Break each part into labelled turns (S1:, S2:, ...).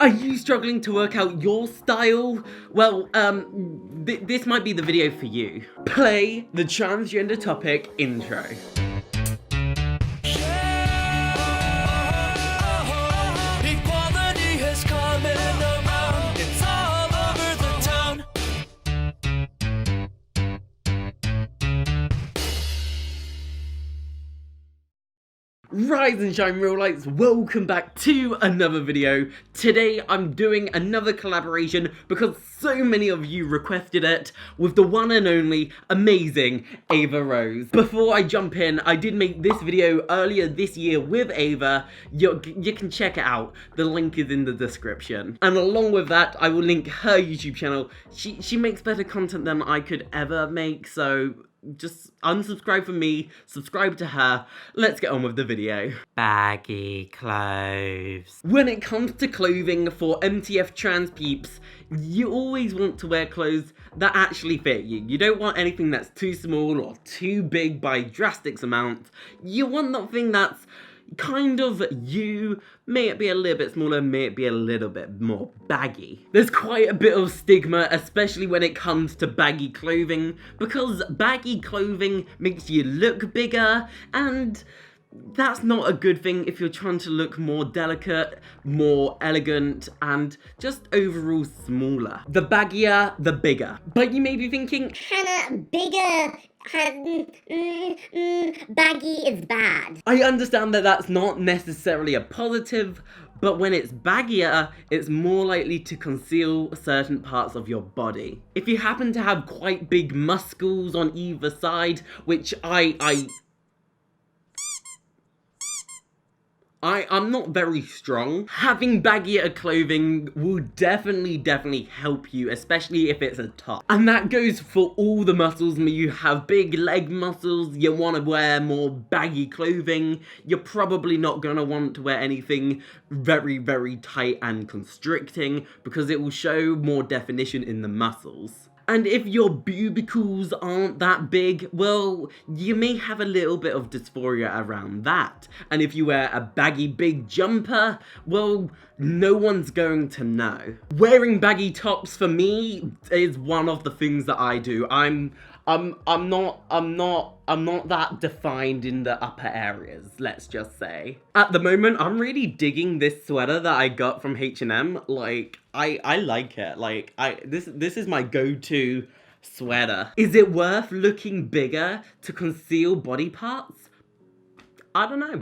S1: Are you struggling to work out your style? Well, this might be the video for you. Play the transgender topic intro. Rise and shine, real lights, welcome back to another video. Today I'm doing another collaboration because so many of you requested it with the one and only amazing Ava Rose. Before I jump in, I did make this video earlier this year with Ava. You can check it out, the link is in the description. And along with that, I will link her YouTube channel. She makes better content than I could ever make, so just unsubscribe from me, subscribe to her. Let's get on with the video. Baggy clothes. When it comes to clothing for MTF trans peeps, you always want to wear clothes that actually fit you. You don't want anything that's too small or too big by drastic amounts. You want something that's kind of you, may it be a little bit smaller, may it be a little bit more baggy. There's quite a bit of stigma, especially when it comes to baggy clothing, because baggy clothing makes you look bigger, and that's not a good thing if you're trying to look more delicate, more elegant, and just overall smaller. The baggier, the bigger. But you may be thinking,
S2: Hannah, bigger, baggy is bad.
S1: I understand that that's not necessarily a positive, but when it's baggier, it's more likely to conceal certain parts of your body. If you happen to have quite big muscles on either side, which I'm not very strong, having baggier clothing will definitely help you, especially if it's a top. And that goes for all the muscles. You have big leg muscles, you want to wear more baggy clothing. You're probably not going to want to wear anything very tight and constricting because it will show more definition in the muscles. And if your bubicles aren't that big, well, you may have a little bit of dysphoria around that. And if you wear a baggy big jumper, well, no one's going to know. Wearing baggy tops for me is one of the things that I do. I'm not that defined in the upper areas, let's just say. At the moment, I'm really digging this sweater that I got from H&M. Like, I like it. Like, this is my go-to sweater. Is it worth looking bigger to conceal body parts? I don't know.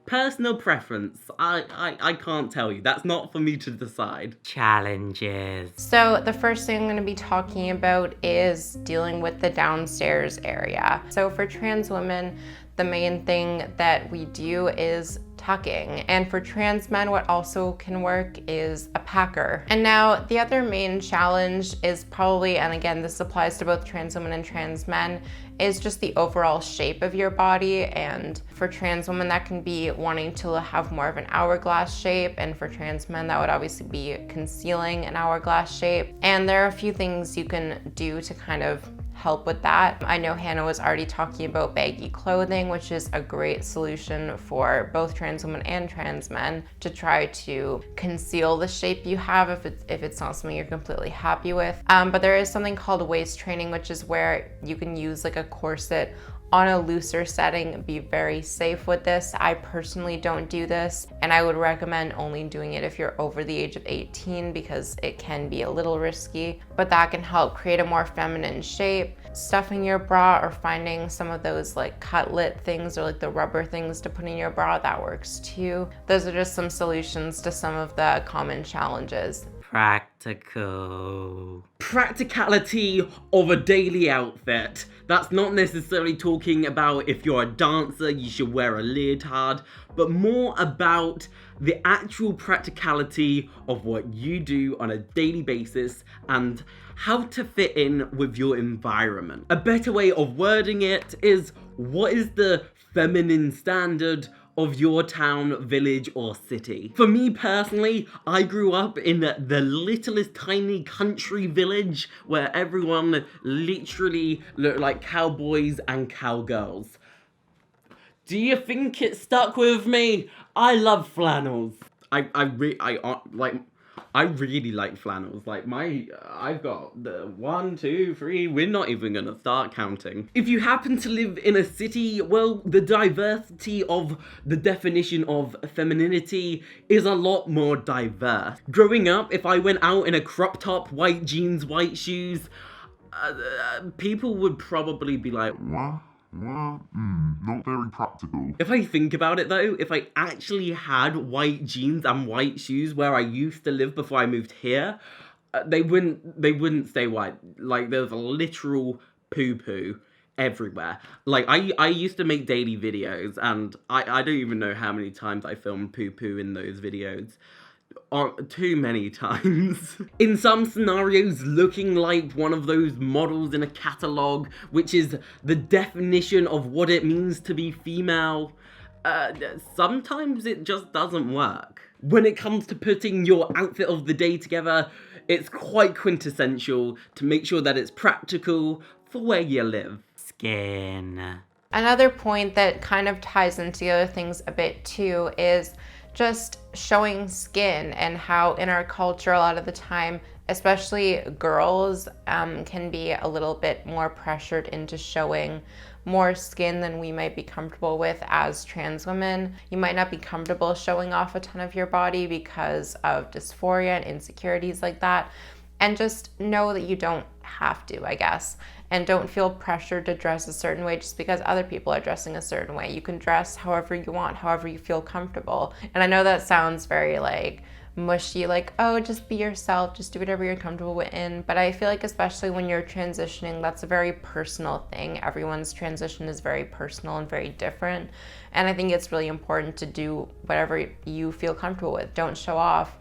S1: Personal preference. I can't tell you. That's not for me to decide. Challenges.
S3: So the first thing I'm going to be talking about is dealing with the downstairs area. So for trans women, the main thing that we do is tucking. And for trans men, what also can work is a packer. And now the other main challenge is probably, and again, this applies to both trans women and trans men, is just the overall shape of your body. And for trans women, that can be wanting to have more of an hourglass shape. And for trans men, that would obviously be concealing an hourglass shape. And there are a few things you can do to kind of help with that. I know Hannah was already talking about baggy clothing, which is a great solution for both trans women and trans men to try to conceal the shape you have if it's not something you're completely happy with. But there is something called waist training, which is where you can use like a corset on a looser setting. Be very safe with this. I personally don't do this, and I would recommend only doing it if you're over the age of 18 because it can be a little risky, but that can help create a more feminine shape. Stuffing your bra or finding some of those like cutlet things or like the rubber things to put in your bra, that works too. Those are just some solutions to some of the common challenges.
S1: Practicality of a daily outfit. That's not necessarily talking about if you're a dancer, you should wear a leotard, but more about the actual practicality of what you do on a daily basis and how to fit in with your environment. A better way of wording it is, what is the feminine standard of your town, village, or city? For me personally, I grew up in the littlest tiny country village where everyone literally looked like cowboys and cowgirls. Do you think it stuck with me? I love flannels. I really like flannels. Like I've got the 1, 2, 3. We're not even gonna start counting. If you happen to live in a city, well, the diversity of the definition of femininity is a lot more diverse. Growing up, if I went out in a crop top, white jeans, white shoes, people would probably be like,
S4: What? Not very practical.
S1: If I think about it though, if I actually had white jeans and white shoes where I used to live before I moved here, they wouldn't stay white. Like, there's a literal poo-poo everywhere. Like, I used to make daily videos, and I don't even know how many times I filmed poo-poo in those videos. Too many times. In some scenarios, looking like one of those models in a catalogue, which is the definition of what it means to be female, sometimes it just doesn't work. When it comes to putting your outfit of the day together, it's quite quintessential to make sure that it's practical for where you live. Skin.
S3: Another point that kind of ties into the other things a bit too is just showing skin, and how in our culture a lot of the time, especially girls, can be a little bit more pressured into showing more skin than we might be comfortable with as trans women. You might not be comfortable showing off a ton of your body because of dysphoria and insecurities like that. And just know that you don't have to, I guess. And don't feel pressured to dress a certain way just because other people are dressing a certain way. You can dress however you want, however you feel comfortable. And I know that sounds very like mushy, like, oh, just be yourself, just do whatever you're comfortable in. But I feel like especially when you're transitioning, that's a very personal thing. Everyone's transition is very personal and very different. And I think it's really important to do whatever you feel comfortable with. Don't show off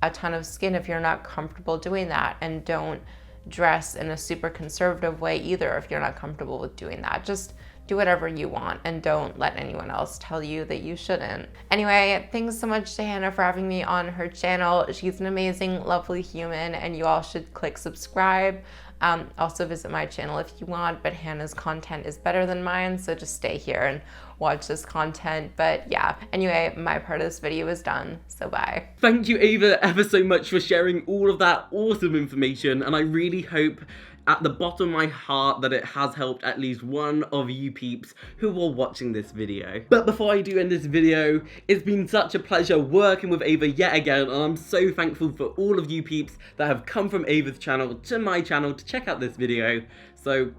S3: a ton of skin if you're not comfortable doing that, and don't dress in a super conservative way either if you're not comfortable with doing that. Just do whatever you want and don't let anyone else tell you that you shouldn't. Anyway, thanks so much to Hannah for having me on her channel. She's an amazing, lovely human, and you all should click subscribe. Also visit my channel if you want, but Hannah's content is better than mine, so just stay here and watch this content. But yeah, anyway, my part of this video is done, so bye.
S1: Thank you, Ava, ever so much for sharing all of that awesome information, and I really hope at the bottom of my heart that it has helped at least one of you peeps who are watching this video. But before I do end this video, it's been such a pleasure working with Ava yet again, and I'm so thankful for all of you peeps that have come from Ava's channel to my channel to check out this video. So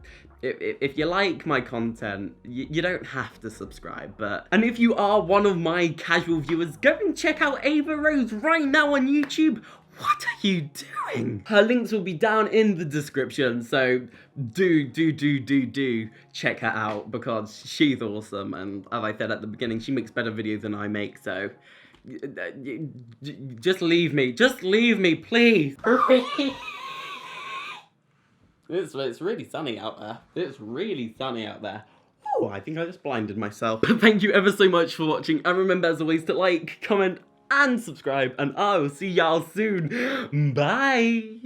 S1: if you like my content, you don't have to subscribe, and if you are one of my casual viewers, go and check out Ava Rose right now on YouTube. What are you doing? Her links will be down in the description, so do check her out, because she's awesome, and as I said at the beginning, she makes better videos than I make, so just leave me, please. It's really sunny out there. It's really sunny out there. Oh, I think I just blinded myself. Thank you ever so much for watching, and remember as always to like, comment, and subscribe, and I will see y'all soon. Bye!